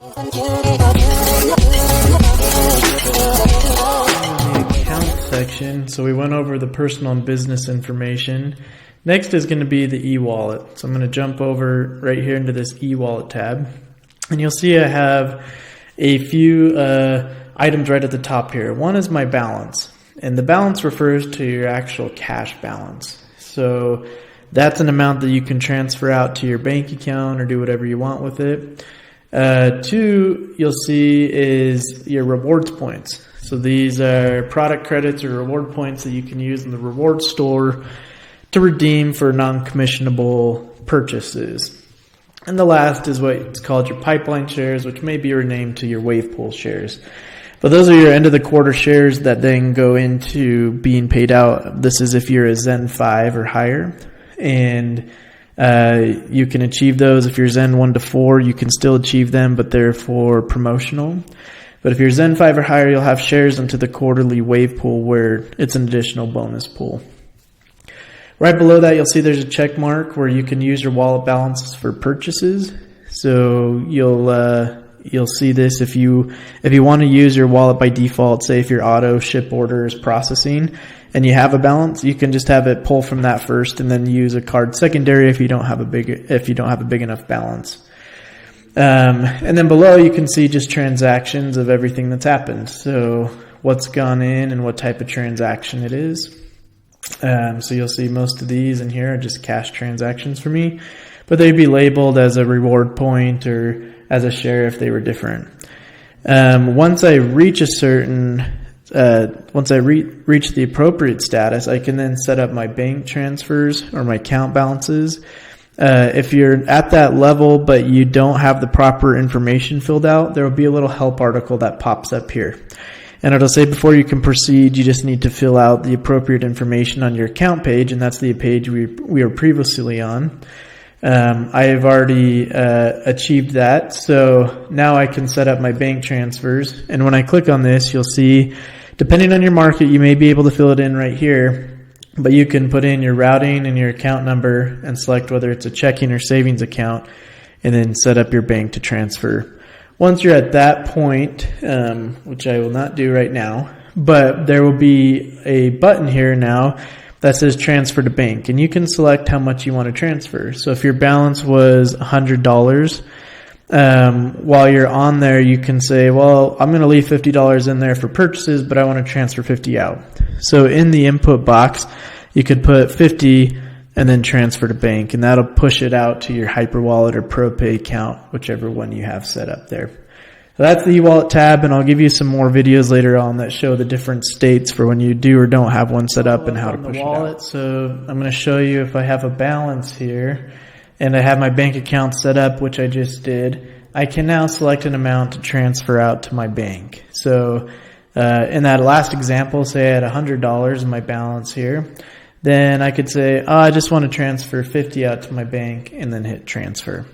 The account section, so we went over the personal and business information. Next is going to be the eWallet. So I'm going to jump over right here into this eWallet tab. And you'll see I have a few items right at the top here. One is my balance. And the balance refers to your actual cash balance. So that's an amount that you can transfer out to your bank account or do whatever you want with it. Two, you'll see is your rewards points. So these are product credits or reward points that you can use in the reward store to redeem for non-commissionable purchases. And the last is what's called your pipeline shares, which may be renamed to your wave pool shares. But those are your end of the quarter shares that then go into being paid out. This is if you're a Zen 5 or higher. And you can achieve those. If you're Zen 1 to 4, you can still achieve them, but they're for promotional. But if you're Zen 5 or higher, you'll have shares into the quarterly wave pool where it's an additional bonus pool. Right below that, you'll see there's a check mark where you can use your wallet balances for purchases. So you'll see this if you want to use your wallet by default. Say if your auto ship order is processing and you have a balance, you can just have it pull from that first and then use a card secondary if you don't have a big enough balance. And then below you can see just transactions of everything that's happened. So what's gone in and what type of transaction it is. So you'll see most of these in here are just cash transactions for me, but they'd be labeled as a reward point or as a share if they were different. Once I reach a certain, reach the appropriate status, I can then set up my bank transfers or my account balances. If you're at that level, but you don't have the proper information filled out, there will be a little help article that pops up here. And it'll say before you can proceed, you just need to fill out the appropriate information on your account page, and that's the page we were previously on. I have already achieved that, so now I can set up my bank transfers. And when I click on this, you'll see, depending on your market, you may be able to fill it in right here, but you can put in your routing and your account number and select whether it's a checking or savings account, and then set up your bank to transfer. Once you're at that point, which I will not do right now, but there will be a button here now that says transfer to bank, and you can select how much you want to transfer. So if your balance was $100, while you're on there, you can say, well, I'm going to leave $50 in there for purchases, but I want to transfer 50 out. So in the input box, you could put 50 and then transfer to bank, and that'll push it out to your HyperWallet or ProPay account, whichever one you have set up there. So that's the eWallet tab, and I'll give you some more videos later on that show the different states for when you do or don't have one set up and how to push it out. So I'm going to show you if I have a balance here and I have my bank account set up, which I just did, I can now select an amount to transfer out to my bank. So in that last example, say I had $100 in my balance here. Then I could say, I just want to transfer 50 out to my bank and then hit transfer.